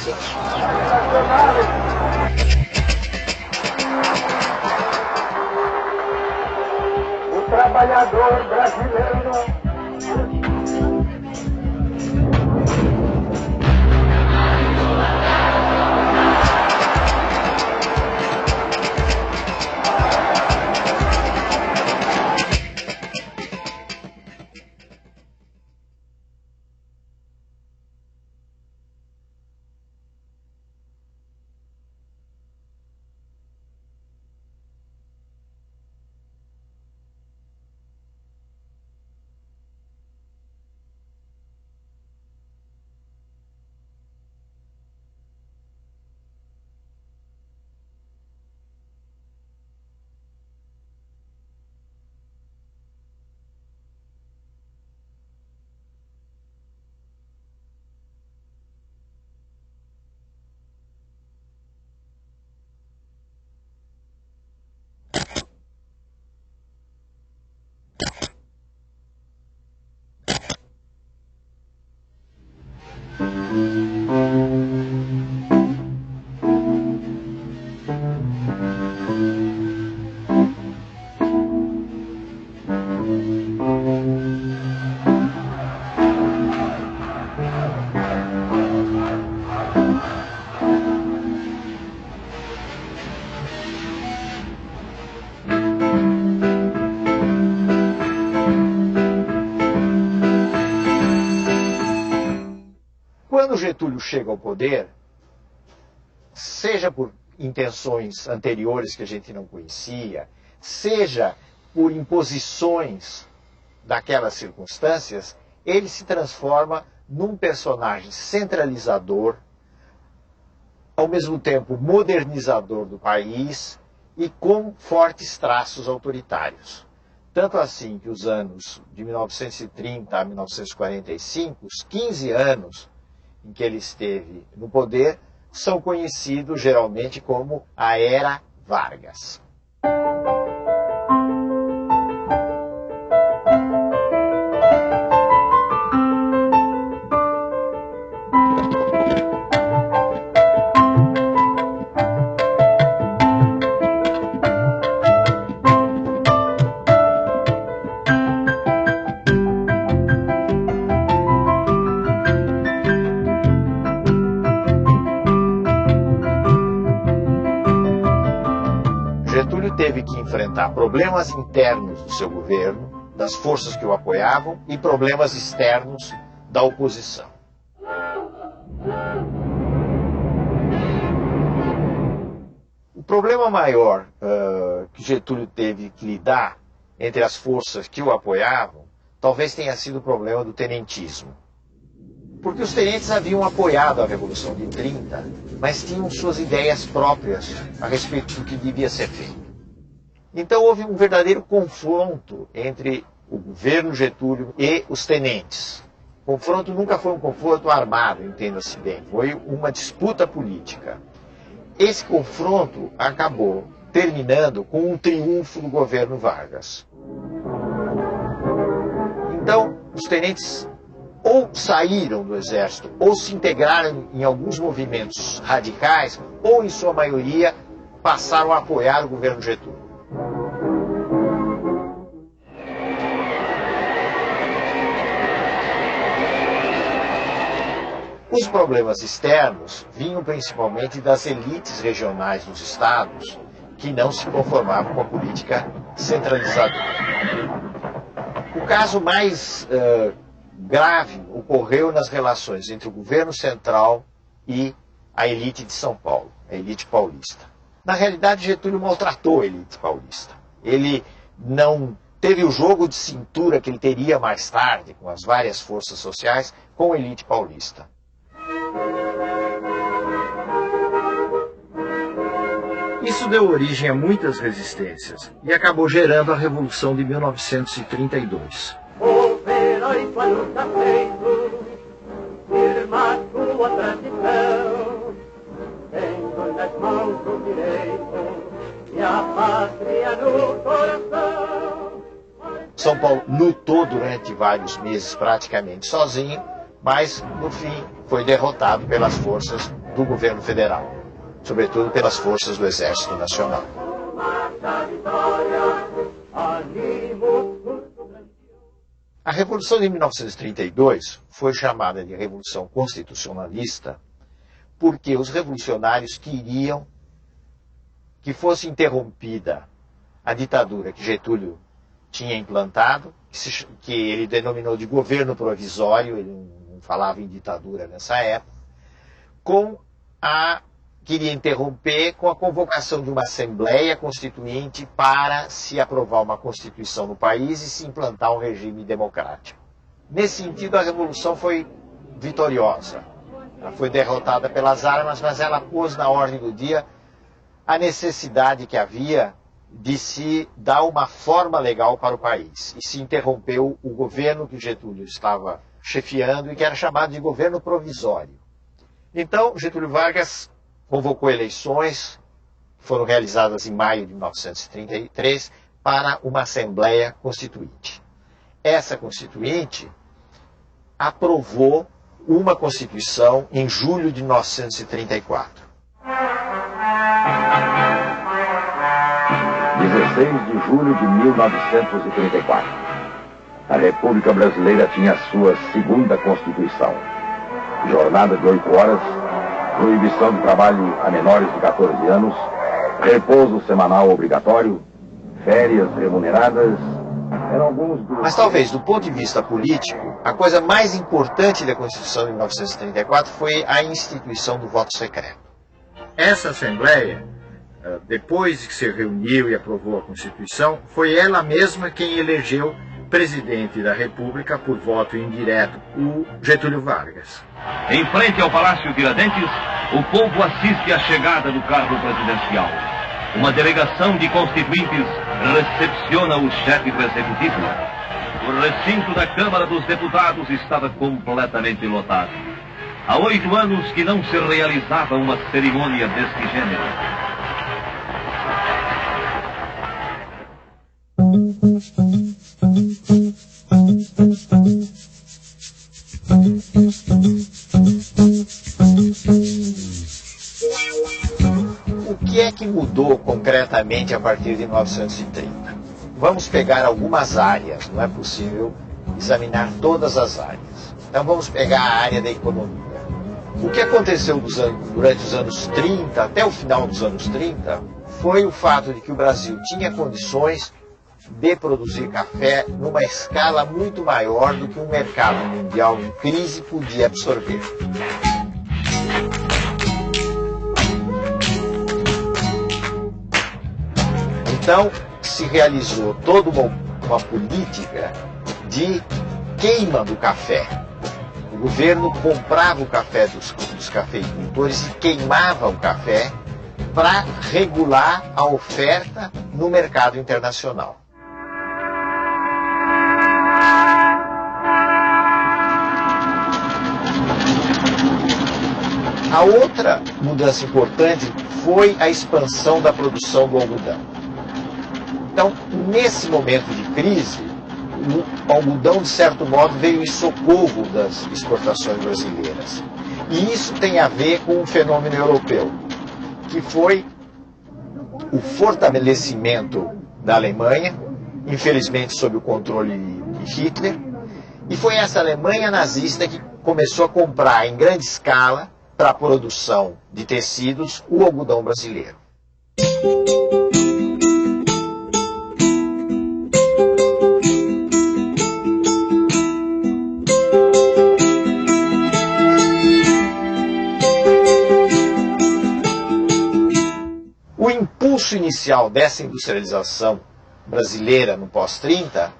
O trabalhador brasileiro Quando Getúlio chega ao poder, seja por intenções anteriores que a gente não conhecia, seja por imposições daquelas circunstâncias, ele se transforma num personagem centralizador, ao mesmo tempo modernizador do país e com fortes traços autoritários. Tanto assim que os anos de 1930 a 1945, os 15 anos em que ele esteve no poder, são conhecidos geralmente como a Era Vargas. Getúlio teve que enfrentar problemas internos do seu governo, das forças que o apoiavam, e problemas externos da oposição. O problema maior que Getúlio teve que lidar entre as forças que o apoiavam, talvez tenha sido o problema do tenentismo. Porque os tenentes haviam apoiado a Revolução de 30, mas tinham suas ideias próprias a respeito do que devia ser feito. Então houve um verdadeiro confronto entre o governo Getúlio e os tenentes. O confronto nunca foi um confronto armado, entenda-se bem, foi uma disputa política. Esse confronto acabou terminando com um triunfo do governo Vargas. Então, os tenentes ou saíram do exército, ou se integraram em alguns movimentos radicais, ou, em sua maioria, passaram a apoiar o governo Getúlio. Os problemas externos vinham principalmente das elites regionais dos estados, que não se conformavam com a política centralizadora. O caso mais grave ocorreu nas relações entre o governo central e a elite de São Paulo, a elite paulista. Na realidade, Getúlio maltratou a elite paulista. Ele não teve o jogo de cintura que ele teria mais tarde, com as várias forças sociais, com a elite paulista. Isso deu origem a muitas resistências e acabou gerando a Revolução de 1932. O heróico a luta feito, firma sua tradição, tendo nas mãos o direito e a pátria no coração. São Paulo lutou durante vários meses praticamente sozinho, mas no fim foi derrotado pelas forças do governo federal, sobretudo pelas forças do Exército Nacional. A Revolução de 1932 foi chamada de Revolução Constitucionalista porque os revolucionários queriam que fosse interrompida a ditadura que Getúlio tinha implantado, que ele denominou de governo provisório, ele não falava em ditadura nessa época, queria interromper com a convocação de uma Assembleia Constituinte para se aprovar uma Constituição no país e se implantar um regime democrático. Nesse sentido, a Revolução foi vitoriosa. Ela foi derrotada pelas armas, mas ela pôs na ordem do dia a necessidade que havia de se dar uma forma legal para o país. E se interrompeu o governo que Getúlio estava chefiando e que era chamado de governo provisório. Então, Getúlio Vargas convocou eleições, que foram realizadas em maio de 1933, para uma Assembleia Constituinte. Essa Constituinte aprovou uma Constituição em julho de 1934. 16 de julho de 1934. A República Brasileira tinha a sua segunda Constituição. Jornada de 8 horas, proibição de trabalho a menores de 14 anos, repouso semanal obrigatório, férias remuneradas, eram alguns dos... Mas talvez, do ponto de vista político, a coisa mais importante da Constituição de 1934 foi a instituição do voto secreto. Essa Assembleia, depois que se reuniu e aprovou a Constituição, foi ela mesma quem elegeu presidente da República por voto indireto, o Getúlio Vargas. Em frente ao Palácio Tiradentes, o povo assiste à chegada do carro presidencial. Uma delegação de constituintes recepciona o chefe do executivo. O recinto da Câmara dos Deputados estava completamente lotado. Há 8 anos que não se realizava uma cerimônia deste gênero. O que é que mudou concretamente a partir de 1930? Vamos pegar algumas áreas, não é possível examinar todas as áreas. Então vamos pegar a área da economia. O que aconteceu durante os anos 30, até o final dos anos 30, foi o fato de que o Brasil tinha condições de produzir café numa escala muito maior do que um mercado mundial em crise podia absorver. Então, se realizou toda uma política de queima do café. O governo comprava o café dos cafeicultores e queimava o café para regular a oferta no mercado internacional. A outra mudança importante foi a expansão da produção do algodão. Então, nesse momento de crise, o algodão, de certo modo, veio em socorro das exportações brasileiras. E isso tem a ver com um fenômeno europeu, que foi o fortalecimento da Alemanha, infelizmente sob o controle de Hitler, e foi essa Alemanha nazista que começou a comprar em grande escala, para a produção de tecidos, o algodão brasileiro. O impulso inicial dessa industrialização brasileira no pós-30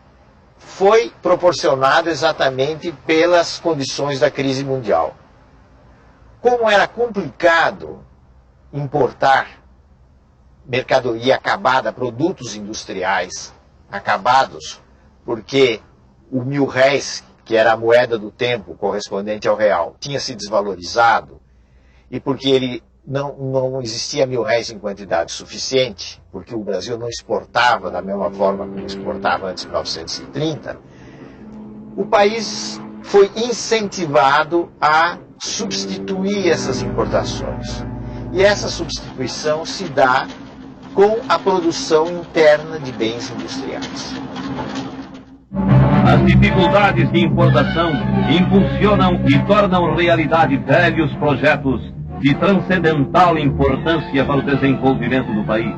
foi proporcionado exatamente pelas condições da crise mundial. Como era complicado importar mercadoria acabada, produtos industriais acabados, porque o mil-réis, que era a moeda do tempo correspondente ao real, tinha se desvalorizado, e porque ele não existia mil-réis em quantidade suficiente, porque o Brasil não exportava da mesma forma como exportava antes de 1930, o país foi incentivado a substituir essas importações. E essa substituição se dá com a produção interna de bens industriais. As dificuldades de importação impulsionam e tornam realidade velhos projetos de transcendental importância para o desenvolvimento do país.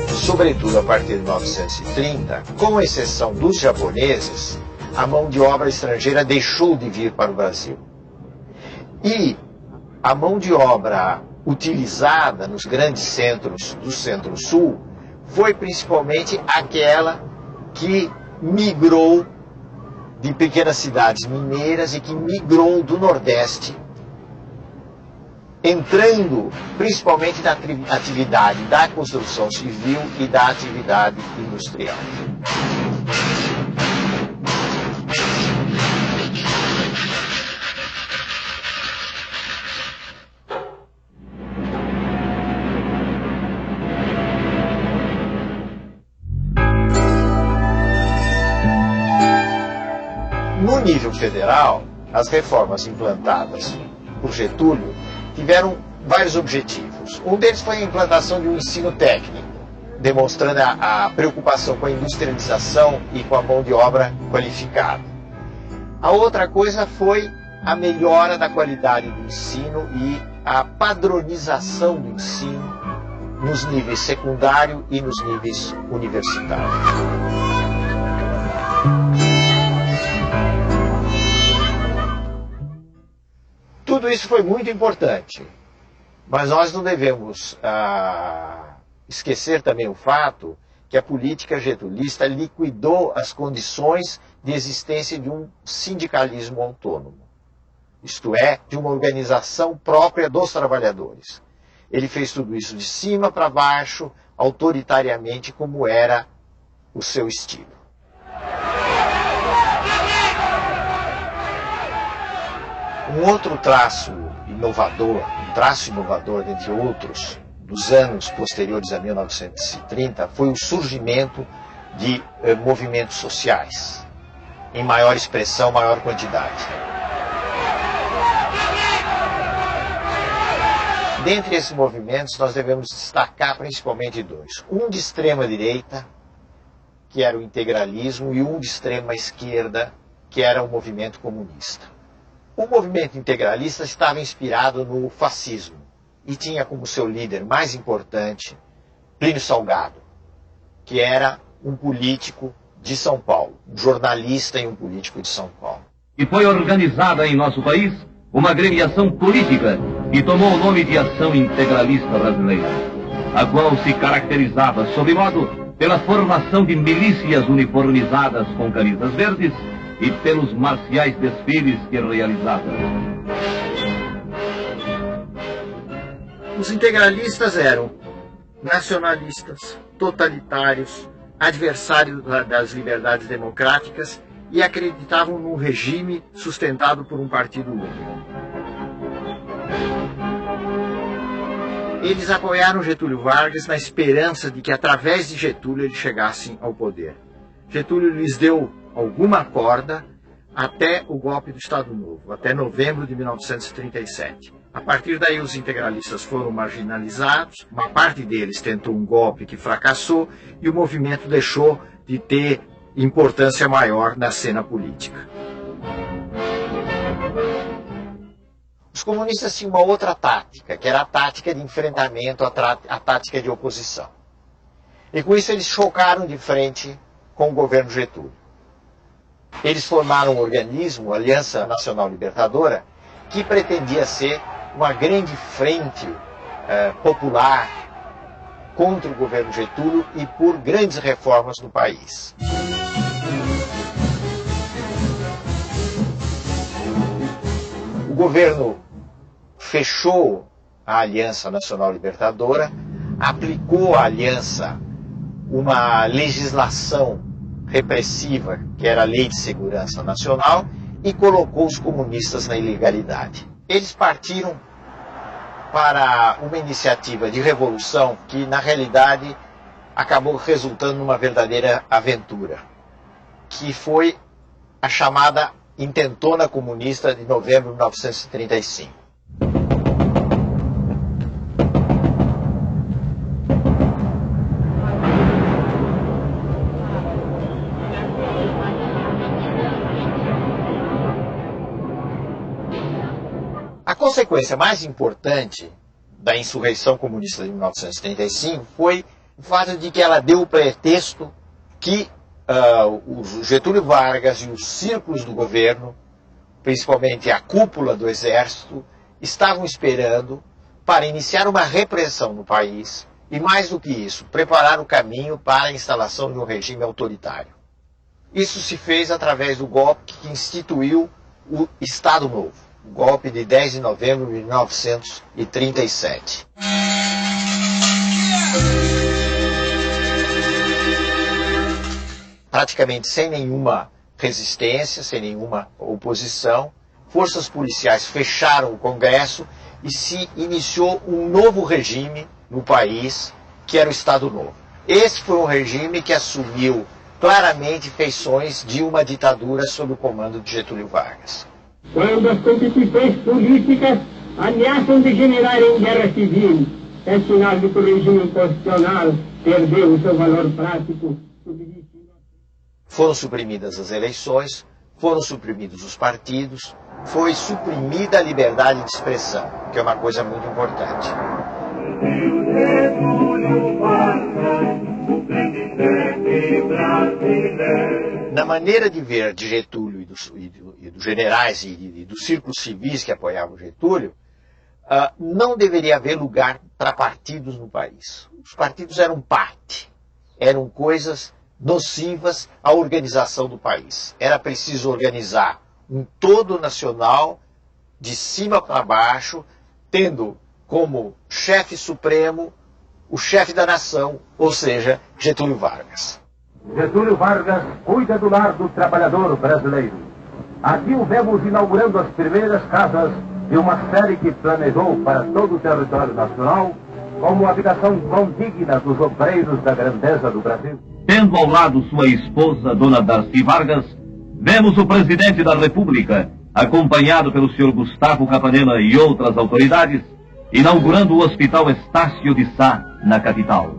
Sobretudo a partir de 1930, com exceção dos japoneses, a mão de obra estrangeira deixou de vir para o Brasil. E a mão de obra utilizada nos grandes centros do Centro-Sul foi principalmente aquela que migrou de pequenas cidades mineiras e que migrou do Nordeste, entrando principalmente na atividade da construção civil e da atividade industrial. No nível federal, as reformas implantadas por Getúlio tiveram vários objetivos. Um deles foi a implantação de um ensino técnico, demonstrando a preocupação com a industrialização e com a mão de obra qualificada. A outra coisa foi a melhora da qualidade do ensino e a padronização do ensino nos níveis secundário e nos níveis universitários. Tudo isso foi muito importante, mas nós não devemos esquecer também o fato que a política getulista liquidou as condições de existência de um sindicalismo autônomo, isto é, de uma organização própria dos trabalhadores. Ele fez tudo isso de cima para baixo, autoritariamente, como era o seu estilo. Um outro traço inovador, dentre outros, dos anos posteriores a 1930, foi o surgimento de movimentos sociais, em maior expressão, maior quantidade. Dentre esses movimentos, nós devemos destacar principalmente dois. Um de extrema direita, que era o integralismo, e um de extrema esquerda, que era o movimento comunista. O movimento integralista estava inspirado no fascismo e tinha como seu líder mais importante Plínio Salgado, que era um político de São Paulo, um jornalista e um político de São Paulo. E foi organizada em nosso país uma agremiação política que tomou o nome de Ação Integralista Brasileira, a qual se caracterizava, sob modo, pela formação de milícias uniformizadas com camisas verdes e pelos marciais desfiles que realizava. Os integralistas eram nacionalistas, totalitários, adversários das liberdades democráticas e acreditavam num regime sustentado por um partido único. Eles apoiaram Getúlio Vargas na esperança de que, através de Getúlio, eles chegassem ao poder. Getúlio lhes deu alguma corda até o golpe do Estado Novo, até novembro de 1937. A partir daí, os integralistas foram marginalizados, uma parte deles tentou um golpe que fracassou e o movimento deixou de ter importância maior na cena política. Os comunistas tinham uma outra tática, que era a tática de enfrentamento, a tática de oposição. E com isso eles chocaram de frente com o governo Getúlio. Eles formaram um organismo, a Aliança Nacional Libertadora, que pretendia ser uma grande frente popular contra o governo Getúlio e por grandes reformas no país. O governo fechou a Aliança Nacional Libertadora, aplicou à aliança uma legislação repressiva, que era a Lei de Segurança Nacional, e colocou os comunistas na ilegalidade. Eles partiram para uma iniciativa de revolução que, na realidade, acabou resultando numa verdadeira aventura, que foi a chamada Intentona Comunista de novembro de 1935. A consequência mais importante da insurreição comunista de 1935 foi o fato de que ela deu o pretexto que o Getúlio Vargas e os círculos do governo, principalmente a cúpula do exército, estavam esperando para iniciar uma repressão no país e, mais do que isso, preparar o caminho para a instalação de um regime autoritário. Isso se fez através do golpe que instituiu o Estado Novo, o golpe de 10 de novembro de 1937. Praticamente sem nenhuma resistência, sem nenhuma oposição, forças policiais fecharam o Congresso e se iniciou um novo regime no país, que era o Estado Novo. Esse foi um regime que assumiu claramente feições de uma ditadura sob o comando de Getúlio Vargas. Quando as constituições políticas ameaçam degenerar em guerra civil, é sinal de que o regime constitucional perdeu o seu valor prático. Foram suprimidas as eleições, foram suprimidos os partidos, foi suprimida a liberdade de expressão, que é uma coisa muito importante. Na maneira de ver de Getúlio e dos generais e dos círculos civis que apoiavam Getúlio, não deveria haver lugar para partidos no país. Os partidos eram parte, eram coisas nocivas à organização do país. Era preciso organizar um todo nacional, de cima para baixo, tendo como chefe supremo o chefe da nação, ou seja, Getúlio Vargas. Getúlio Vargas cuida do lar do trabalhador brasileiro. Aqui o vemos inaugurando as primeiras casas de uma série que planejou para todo o território nacional como habitação condigna dos obreiros da grandeza do Brasil. Tendo ao lado sua esposa, Dona Darcy Vargas, vemos o presidente da República, acompanhado pelo senhor Gustavo Capanema e outras autoridades, inaugurando o Hospital Estácio de Sá, na capital.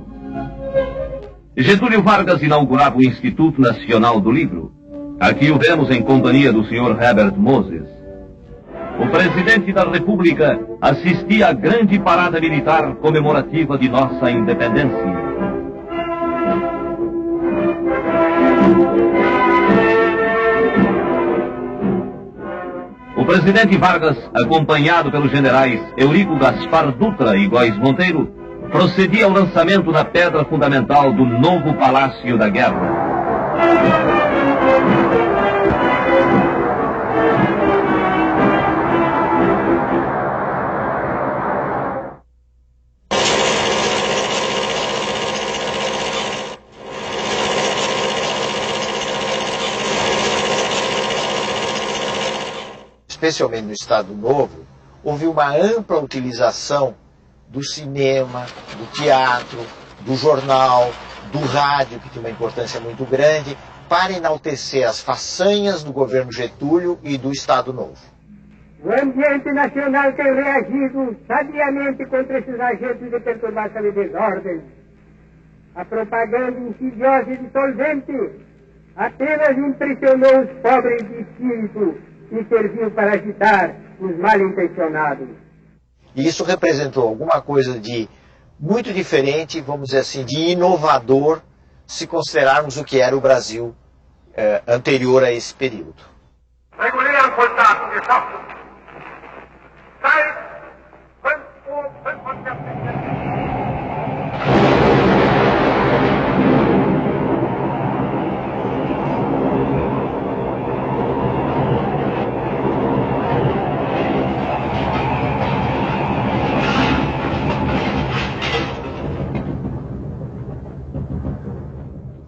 Getúlio Vargas inaugurava o Instituto Nacional do Livro. Aqui o vemos em companhia do senhor Herbert Moses. O presidente da República assistia à grande parada militar comemorativa de nossa independência. O presidente Vargas, acompanhado pelos generais Eurico Gaspar Dutra e Góes Monteiro, procedia ao lançamento da pedra fundamental do novo Palácio da Guerra. Especialmente no Estado Novo, houve uma ampla utilização do cinema, do teatro, do jornal, do rádio, que tinha uma importância muito grande, para enaltecer as façanhas do governo Getúlio e do Estado Novo. O ambiente nacional tem reagido sabiamente contra esses agentes de perturbação e desordem. A propaganda insidiosa e dissolvente apenas impressionou os pobres de espírito e serviu para agitar os mal-intencionados. E isso representou alguma coisa de muito diferente, vamos dizer assim, de inovador, se considerarmos o que era o Brasil anterior a esse período. Regulieren Soldaten geschaffen. Seit 5:45 Uhr.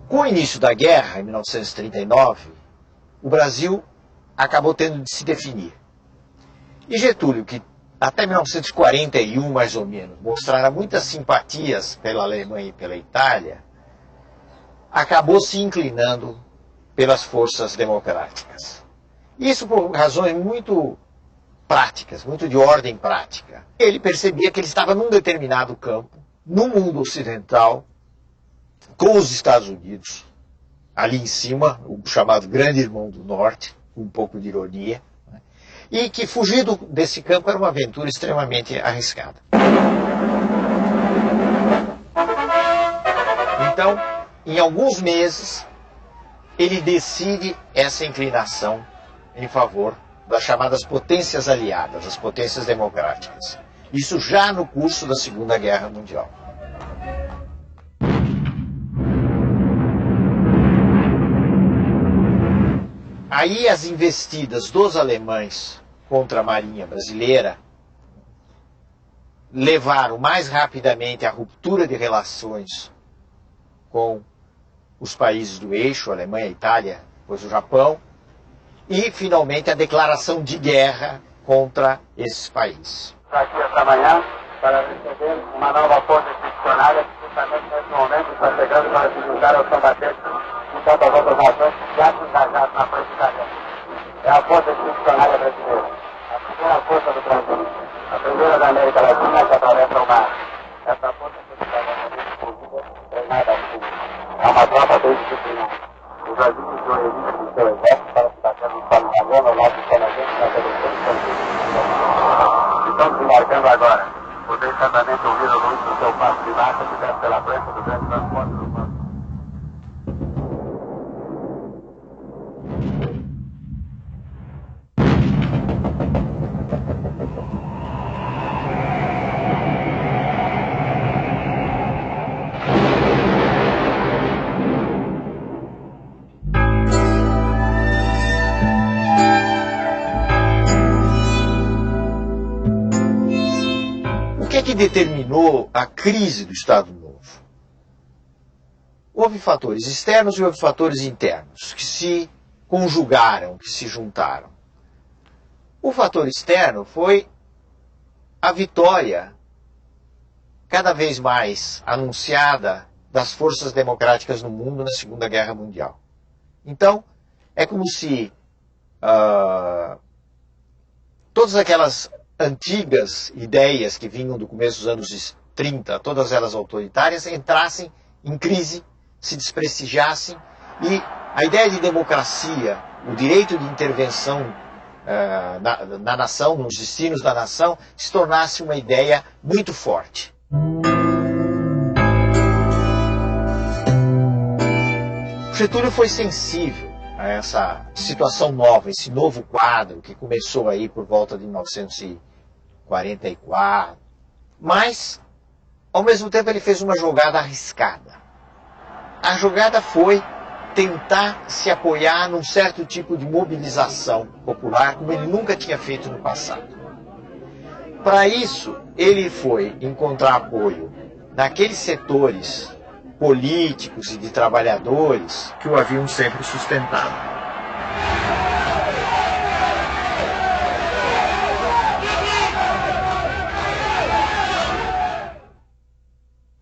Com o início da guerra, em 1939, o Brasil acabou tendo de se definir. E Getúlio, que até 1941, mais ou menos, mostrara muitas simpatias pela Alemanha e pela Itália, acabou se inclinando pelas forças democráticas. Isso por razões muito práticas, muito de ordem prática. Ele percebia que ele estava num determinado campo, no mundo ocidental, com os Estados Unidos, ali em cima, o chamado Grande Irmão do Norte, com um pouco de ironia, né? E que fugir desse campo era uma aventura extremamente arriscada. Então, em alguns meses, ele decide essa inclinação em favor das chamadas potências aliadas, as potências democráticas. Isso já no curso da Segunda Guerra Mundial. Aí as investidas dos alemães contra a Marinha brasileira levaram mais rapidamente à ruptura de relações com os países do eixo, Alemanha, Itália, depois o Japão, e finalmente a declaração de guerra contra esses países. Aqui esta manhã para receber uma nova força expedicionária que justamente nesse momento está chegando para se juntar aos combatentes de tantas outras nações que já se engajaram na frente da guerra. É a força expedicionária brasileira, a primeira força do Brasil, a primeira da América Latina que atravessa o mar. Essa força expedicionária é treinada assim. É uma tropa bem disciplinada. O Brasil enviou elite do seu exército para se bater no solo italiano ao lado dos canadienses na seleção de Francisco. Estão desembarcando agora. Vocês certamente ouviram o luz do seu passo de marcha que desce pela frente do grande transporte do país. O que determinou a crise do Estado Novo? Houve fatores externos e houve fatores internos que se conjugaram, que se juntaram. O fator externo foi a vitória cada vez mais anunciada das forças democráticas no mundo na Segunda Guerra Mundial. Então, é como se todas aquelas antigas ideias que vinham do começo dos anos 30, todas elas autoritárias, entrassem em crise, se desprestigiassem, e a ideia de democracia, o direito de intervenção na nação, nos destinos da nação, se tornasse uma ideia muito forte. Getúlio foi sensível a essa situação nova, esse novo quadro que começou aí por volta de 1944, mas, ao mesmo tempo, ele fez uma jogada arriscada. A jogada foi tentar se apoiar num certo tipo de mobilização popular, como ele nunca tinha feito no passado. Para isso, ele foi encontrar apoio naqueles setores políticos e de trabalhadores que o haviam sempre sustentado.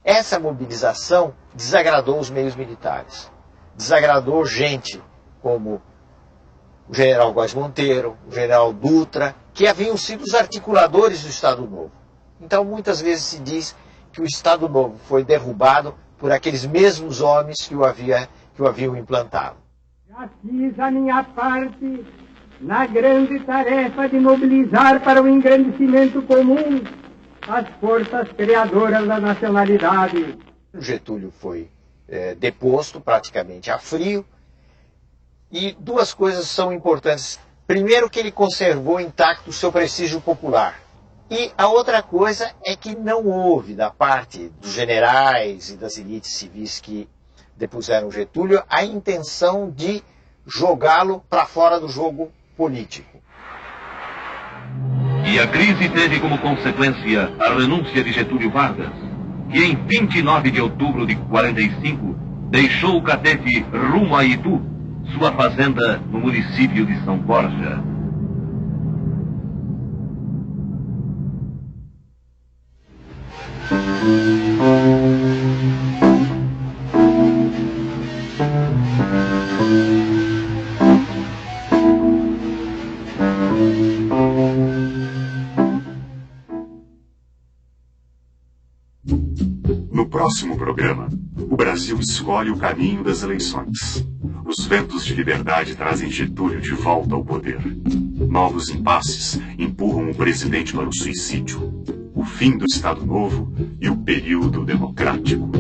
Essa mobilização desagradou os meios militares. Desagradou gente como o general Góes Monteiro, o general Dutra, que haviam sido os articuladores do Estado Novo. Então, muitas vezes se diz que o Estado Novo foi derrubado por aqueles mesmos homens que o haviam implantado. Já fiz a minha parte na grande tarefa de mobilizar para o engrandecimento comum as forças criadoras da nacionalidade. Getúlio foi deposto praticamente a frio, e duas coisas são importantes. Primeiro, que ele conservou intacto o seu prestígio popular. E a outra coisa é que não houve, da parte dos generais e das elites civis que depuseram Getúlio, a intenção de jogá-lo para fora do jogo político. E a crise teve como consequência a renúncia de Getúlio Vargas, que em 29 de outubro de 45 deixou o Catete rumo a Itu, sua fazenda no município de São Borja. No próximo programa, o Brasil escolhe o caminho das eleições. Os ventos de liberdade trazem Getúlio de volta ao poder. Novos impasses empurram o presidente para o suicídio. O fim do Estado Novo e o período democrático.